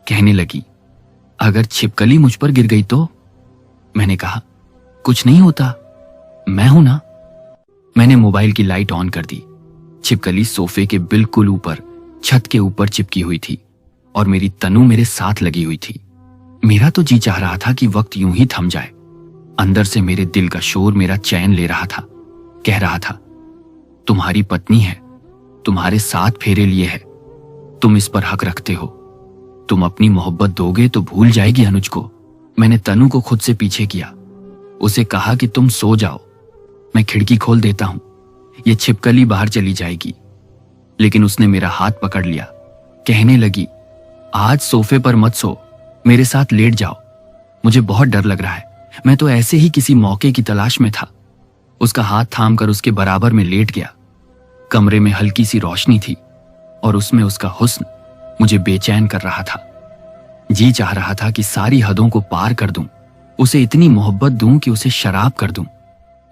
कहने लगी, अगर छिपकली मुझ पर गिर गई तो? मैंने कहा, कुछ नहीं होता, मैं हूं ना। मैंने मोबाइल की लाइट ऑन कर दी। छिपकली सोफे के बिल्कुल ऊपर छत के ऊपर चिपकी हुई थी और मेरी तनु मेरे साथ लगी हुई थी। मेरा तो जी चाह रहा था कि वक्त यूं ही थम जाए। अंदर से मेरे दिल का शोर मेरा चैन ले रहा था, कह रहा था, तुम्हारी पत्नी है, तुम्हारे 7 फेरे लिए है, तुम इस पर हक रखते हो। तुम अपनी मोहब्बत दोगे तो भूल जाएगी अनुज को। मैंने तनु को खुद से पीछे किया, उसे कहा कि तुम सो जाओ, मैं खिड़की खोल देता हूं, ये छिपकली बाहर चली जाएगी। लेकिन उसने मेरा हाथ पकड़ लिया, कहने लगी, आज सोफे पर मत सो, मेरे साथ लेट जाओ, मुझे बहुत डर लग रहा है। मैं तो ऐसे ही किसी मौके की तलाश में था। उसका हाथ थामकर उसके बराबर में लेट गया। कमरे में हल्की सी रोशनी थी और उसमें उसका हुस्न मुझे बेचैन कर रहा था। जी चाह रहा था कि सारी हदों को पार कर दूं, उसे इतनी मोहब्बत दूं कि उसे शराब कर दूं,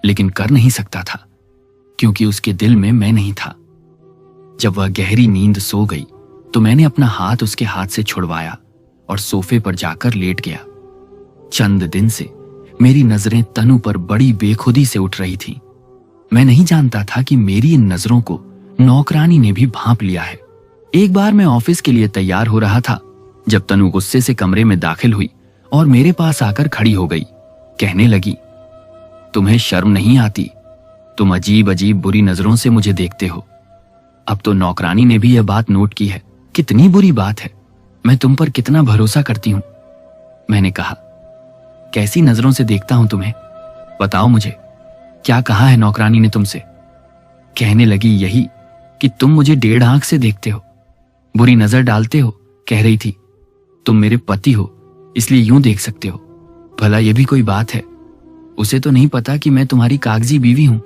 लेकिन कर नहीं सकता था क्योंकि उसके दिल में मैं नहीं था। जब वह गहरी नींद सो गई तो मैंने अपना हाथ उसके हाथ से छुड़वाया और सोफे पर जाकर लेट गया। चंद दिन से मेरी नजरें तनु पर बड़ी बेखुदी से उठ रही थीं। मैं नहीं जानता था कि मेरी इन नजरों को नौकरानी ने भी भांप लिया है। एक बार मैं ऑफिस के लिए तैयार हो रहा था जब तनु गुस्से से कमरे में दाखिल हुई और मेरे पास आकर खड़ी हो गई। कहने लगी, तुम्हें शर्म नहीं आती? तुम अजीब अजीब बुरी नजरों से मुझे देखते हो। अब तो नौकरानी ने भी यह बात नोट की है। कितनी बुरी बात है, मैं तुम पर कितना भरोसा करती हूं। मैंने कहा, कैसी नजरों से देखता हूं तुम्हें, बताओ मुझे, क्या कहा है नौकरानी ने तुमसे? कहने लगी, यही कि तुम मुझे 1.5 आंख से देखते हो, बुरी नजर डालते हो। कह रही थी, तुम मेरे पति हो इसलिए यूं देख सकते हो। भला यह भी कोई बात है? उसे तो नहीं पता कि मैं तुम्हारी कागजी बीवी हूं,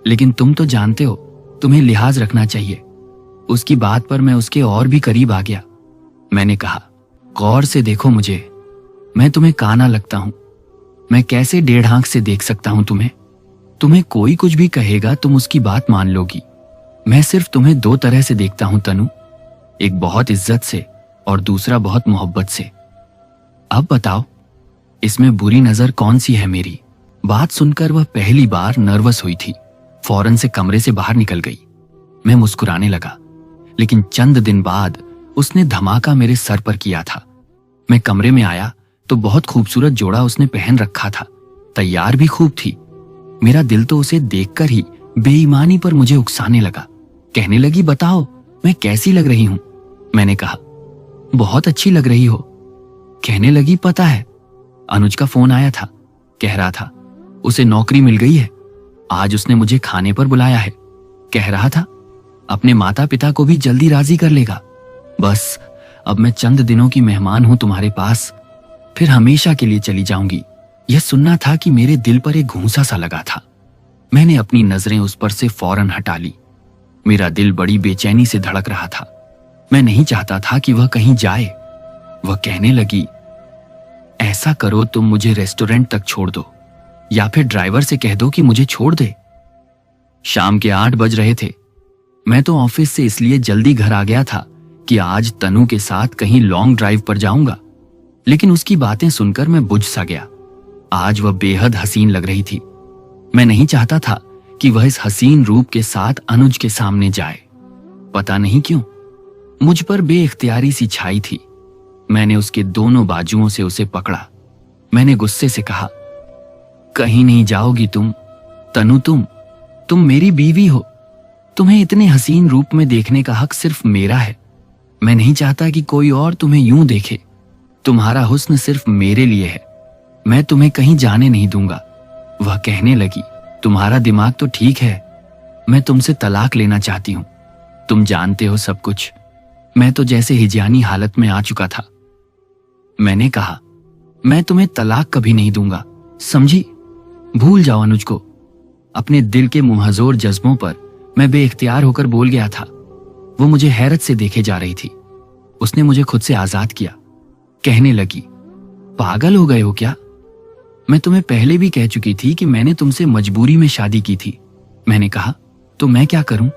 लेकिन तुम तो जानते हो तुम्हें लिहाज रखना चाहिए। उसकी बात पर मैं उसके और भी करीब आ गया। मैंने कहा, गौर से देखो मुझे, मैं तुम्हें काना लगता हूं। मैं कैसे 1.5 आंख से देख सकता हूं तुम्हें? तुम्हें कोई कुछ भी कहेगा तुम उसकी बात मान लोगी। मैं सिर्फ तुम्हें 2 तरह से देखता हूं तनु, एक बहुत इज्जत से और दूसरा बहुत मोहब्बत से। अब बताओ, इसमें बुरी नजर कौन सी है मेरी? बात सुनकर वह पहली बार नर्वस हुई थी। फौरन से कमरे से बाहर निकल गई। मैं मुस्कुराने लगा, लेकिन चंद दिन बाद उसने धमाका मेरे सर पर किया था। मैं कमरे में आया तो बहुत खूबसूरत जोड़ा उसने पहन रखा था, तैयार भी खूब थी। मेरा दिल तो उसे देखकर ही बेईमानी पर मुझे उकसाने लगा। कहने लगी, बताओ मैं कैसी लग रही हूं? मैंने कहा, बहुत अच्छी लग रही हो। कहने लगी, पता है अनुज का फोन आया था, कह रहा था उसे नौकरी मिल गई है। आज उसने मुझे खाने पर बुलाया है। कह रहा था अपने माता पिता को भी जल्दी राजी कर लेगा। बस अब मैं चंद दिनों की मेहमान हूं तुम्हारे पास, फिर हमेशा के लिए चली जाऊंगी। यह सुनना था कि मेरे दिल पर एक घूंसा सा लगा था। मैंने अपनी नजरें उस पर से फौरन हटा ली। मेरा दिल बड़ी बेचैनी से धड़क रहा था। मैं नहीं चाहता था कि वह कहीं जाए। वह कहने लगी, ऐसा करो तुम मुझे रेस्टोरेंट तक छोड़ दो या फिर ड्राइवर से कह दो कि मुझे छोड़ दे। शाम के 8 बज रहे थे। मैं तो ऑफिस से इसलिए जल्दी घर आ गया था कि आज तनु के साथ कहीं लॉन्ग ड्राइव पर जाऊंगा, लेकिन उसकी बातें सुनकर मैं बुझ सा गया। आज वह बेहद हसीन लग रही थी। मैं नहीं चाहता था कि वह इस हसीन रूप के साथ अनुज के सामने जाए। पता नहीं क्यों मुझ पर बेइख्तियारी सी छाई थी। मैंने उसके दोनों बाजुओं से उसे पकड़ा। मैंने गुस्से से कहा, कहीं नहीं जाओगी तुम तनु, तुम मेरी बीवी हो। तुम्हें इतने हसीन रूप में देखने का हक सिर्फ मेरा है। मैं नहीं चाहता कि कोई और तुम्हें यूं देखे। तुम्हारा हुस्न सिर्फ मेरे लिए है, मैं तुम्हें कहीं जाने नहीं दूंगा। वह कहने लगी, तुम्हारा दिमाग तो ठीक है, मैं तुमसे तलाक लेना चाहती हूं। तुम जानते हो सब कुछ। मैं तो जैसे हिजानी हालत में आ चुका था। मैंने कहा, मैं तुम्हें तलाक कभी नहीं दूंगा, समझी? भूल जाओ अनुज को। अपने दिल के मुंहजोर जज्बों पर मैं बेइख्तियार होकर बोल गया था। वो मुझे हैरत से देखे जा रही थी। उसने मुझे खुद से आजाद किया। कहने लगी, पागल हो गए हो क्या? मैं तुम्हें पहले भी कह चुकी थी कि मैंने तुमसे मजबूरी में शादी की थी। मैंने कहा, तो मैं क्या करूं?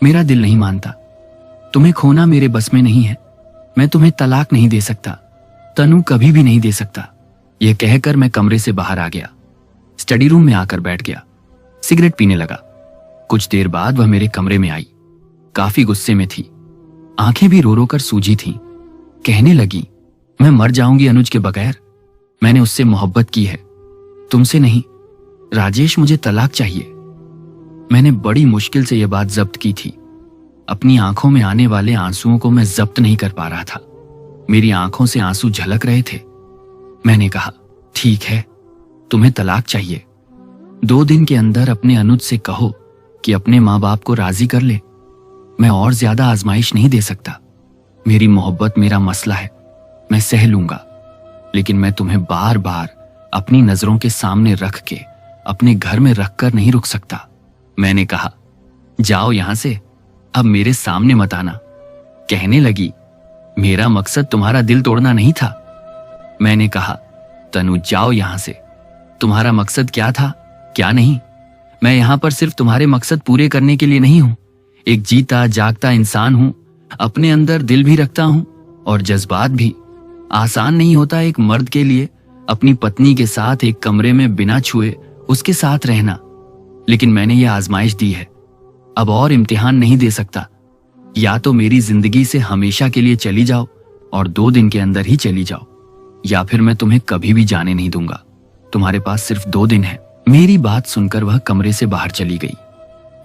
मेरा दिल नहीं मानता। तुम्हें खोना मेरे बस में नहीं है। मैं तुम्हें तलाक नहीं दे सकता, तनु कभी भी नहीं दे सकता। यह कहकर मैं कमरे से बाहर आ गया। स्टडी रूम में आकर बैठ गया। सिगरेट पीने लगा। कुछ देर बाद वह मेरे कमरे में आई। काफी गुस्से में थी, आंखें भी रो रो कर सूजी थीं। कहने लगी, मैं मर जाऊंगी अनुज के बगैर। मैंने उससे मोहब्बत की है, तुमसे नहीं। राजेश, मुझे तलाक चाहिए। मैंने बड़ी मुश्किल से यह बात जब्त की थी। अपनी आंखों में आने वाले आंसुओं को मैं जब्त नहीं कर पा रहा था। मेरी आंखों से आंसू झलक रहे थे। मैंने कहा, ठीक है, तुम्हें तलाक चाहिए। 2 दिन के अंदर अपने अनुज से कहो कि अपने माँ बाप को राजी कर ले। मैं और ज्यादा आजमाइश नहीं दे सकता। मेरी मोहब्बत मेरा मसला है, मैं सह लूंगा, लेकिन मैं तुम्हें बार बार अपनी नजरों के सामने रख के अपने घर में रखकर नहीं रुक सकता। मैंने कहा, जाओ यहां से, अब मेरे सामने मत आना। कहने लगी, मेरा मकसद तुम्हारा दिल तोड़ना नहीं था। मैंने कहा, तनु जाओ यहां से। तुम्हारा मकसद क्या था, क्या नहीं? मैं यहां पर सिर्फ तुम्हारे मकसद पूरे करने के लिए नहीं हूं। एक जीता जागता इंसान हूं, अपने अंदर दिल भी रखता हूं और जज्बात भी। आसान नहीं होता एक मर्द के लिए अपनी पत्नी के साथ एक कमरे में बिना छुए उसके साथ रहना, लेकिन मैंने यह आजमाइश दी है। अब और इम्तिहान नहीं दे सकता। या तो मेरी जिंदगी से हमेशा के लिए चली जाओ और 2 दिन के अंदर ही चली जाओ, या फिर मैं तुम्हें कभी भी जाने नहीं दूंगा। तुम्हारे पास सिर्फ 2 दिन है। मेरी बात सुनकर वह कमरे से बाहर चली गई।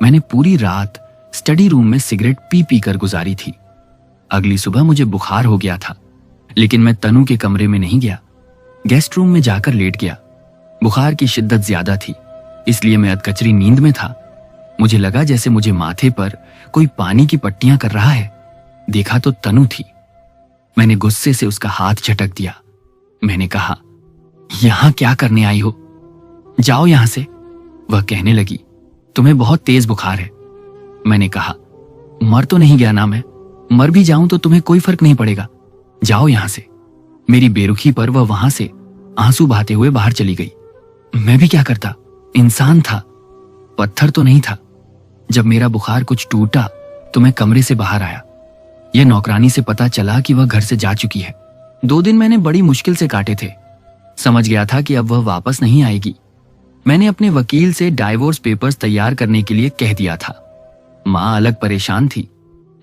मैंने पूरी रात स्टडी रूम में सिगरेट पी पी कर गुजारी थी। अगली सुबह मुझे बुखार हो गया था, लेकिन मैं तनु के कमरे में नहीं गया। गेस्ट रूम में जाकर लेट गया। बुखार की शिद्दत ज्यादा थी, इसलिए मैं अधकचरी नींद में था। मुझे लगा जैसे मुझे माथे पर कोई पानी की पट्टियां कर रहा है। देखा तो तनु थी। मैंने गुस्से से उसका हाथ झटक दिया। मैंने कहा, यहां क्या करने आई हो? जाओ यहां से। वह कहने लगी, तुम्हें बहुत तेज बुखार है। मैंने कहा, मर तो नहीं गया ना मैं? मर भी जाऊं तो तुम्हें कोई फर्क नहीं पड़ेगा। जाओ यहां से। मेरी बेरुखी पर वह वहां से आंसू बहाते हुए बाहर चली गई। मैं भी क्या करता, इंसान था, पत्थर तो नहीं था। जब मेरा बुखार कुछ टूटा तो मैं कमरे से बाहर आया। यह नौकरानी से पता चला कि वह घर से जा चुकी है। 2 दिन मैंने बड़ी मुश्किल से काटे थे। समझ गया था कि अब वह वापस नहीं आएगी। मैंने अपने वकील से डाइवोर्स पेपर्स तैयार करने के लिए कह दिया था। माँ अलग परेशान थी।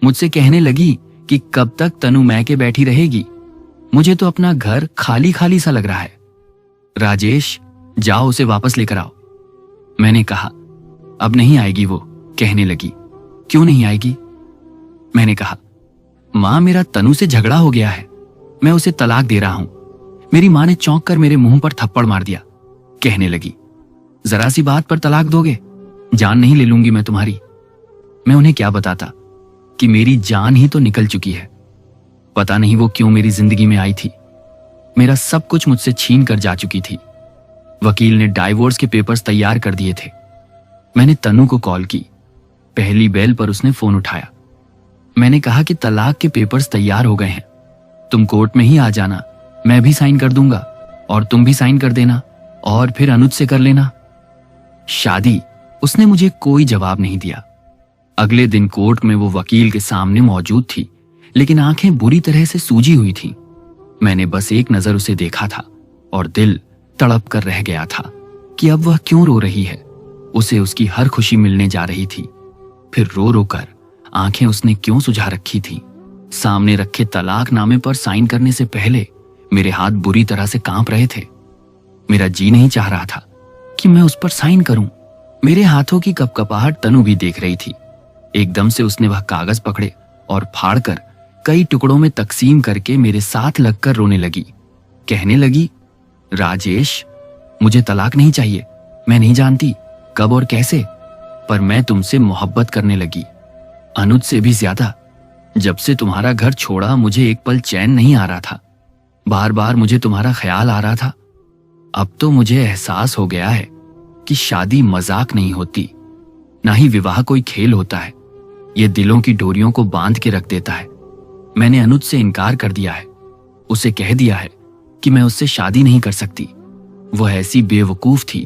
मुझसे कहने लगी कि कब तक तनु मैके बैठी रहेगी। मुझे तो अपना घर खाली खाली सा लग रहा है। राजेश, जाओ उसे वापस लेकर आओ। मैंने कहा, अब नहीं आएगी वो। कहने लगी, क्यों नहीं आएगी? मैंने कहा, मां मेरा तनु से झगड़ा हो गया है, मैं उसे तलाक दे रहा हूं। मेरी मां ने चौंक कर मेरे मुंह पर थप्पड़ मार दिया। कहने लगी, जरा सी बात पर तलाक दोगे? जान नहीं ले लूंगी मैं तुम्हारी। मैं उन्हें क्या बताता कि मेरी जान ही तो निकल चुकी है। पता नहीं वो क्यों मेरी जिंदगी में आई थी। मेरा सब कुछ मुझसे छीन कर जा चुकी थी। वकील ने डाइवोर्स के पेपर्स तैयार कर दिए थे। मैंने तनु को कॉल की। पहली बेल पर उसने फोन उठाया। मैंने कहा कि तलाक के पेपर्स तैयार हो गए हैं, तुम कोर्ट में ही आ जाना, मैं भी साइन कर दूंगा और तुम भी साइन कर देना और फिर अनुज से कर लेना शादी। उसने मुझे कोई जवाब नहीं दिया। अगले दिन कोर्ट में वो वकील के सामने मौजूद थी, लेकिन आंखें बुरी तरह से सूजी हुई थीं। मैंने बस एक नजर उसे देखा था और दिल तड़प कर रह गया था कि अब वह क्यों रो रही है। उसे उसकी हर खुशी मिलने जा रही थी, फिर रो रो कर आंखें उसने क्यों सुझा रखी थी। सामने रखे तलाकनामे पर साइन करने से पहले मेरे हाथ बुरी तरह से कांप रहे थे। मेरा जी नहीं चाह रहा था कि मैं उस पर साइन करूं। मेरे हाथों की कपकपाहट तनु भी देख रही थी। एकदम से उसने वह कागज पकड़े और फाड़कर कई टुकड़ों में तकसीम करके मेरे साथ लगकर रोने लगी। कहने लगी, राजेश, मुझे तलाक नहीं चाहिए। मैं नहीं जानती कब और कैसे, पर मैं तुमसे मोहब्बत करने लगी, अनुज से भी ज्यादा। जब से तुम्हारा घर छोड़ा मुझे एक पल चैन नहीं आ रहा था। बार बार मुझे तुम्हारा ख्याल आ रहा था। अब तो मुझे एहसास हो गया है कि शादी मजाक नहीं होती, ना ही विवाह कोई खेल होता है। ये दिलों की डोरियों को बांध के रख देता है। मैंने अनुज से इनकार कर दिया है। उसे कह दिया है कि मैं उससे शादी नहीं कर सकती। वह ऐसी बेवकूफ थी,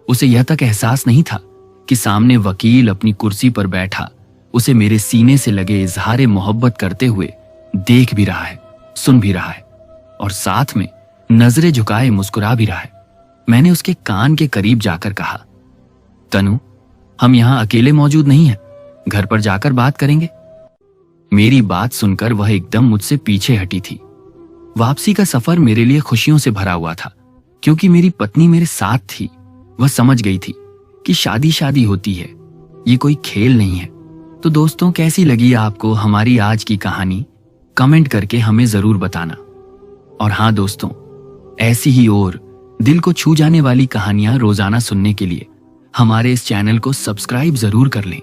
उसे यह तक एहसास नहीं था कि सामने वकील अपनी कुर्सी पर बैठा उसे मेरे सीने से लगे इजहारे मोहब्बत करते हुए देख भी रहा है, सुन भी रहा है और साथ में नजरें झुकाए मुस्कुरा भी रहा है। मैंने उसके कान के करीब जाकर कहा, तनु, हम यहाँ अकेले मौजूद नहीं हैं, घर पर जाकर बात करेंगे। मेरी बात सुनकर वह एकदम मुझसे पीछे हटी थी। वापसी का सफर मेरे लिए खुशियों से भरा हुआ था, क्योंकि मेरी पत्नी मेरे साथ थी। वह समझ गई थी कि शादी शादी होती है, ये कोई खेल नहीं है। तो दोस्तों, कैसी लगी आपको हमारी आज की कहानी? कमेंट करके हमें जरूर बताना। और हाँ दोस्तों, ऐसी ही और दिल को छू जाने वाली कहानियां रोजाना सुनने के लिए हमारे इस चैनल को सब्सक्राइब जरूर कर लें,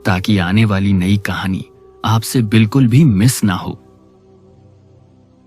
ताकि आने वाली नई कहानी आपसे बिल्कुल भी मिस ना हो।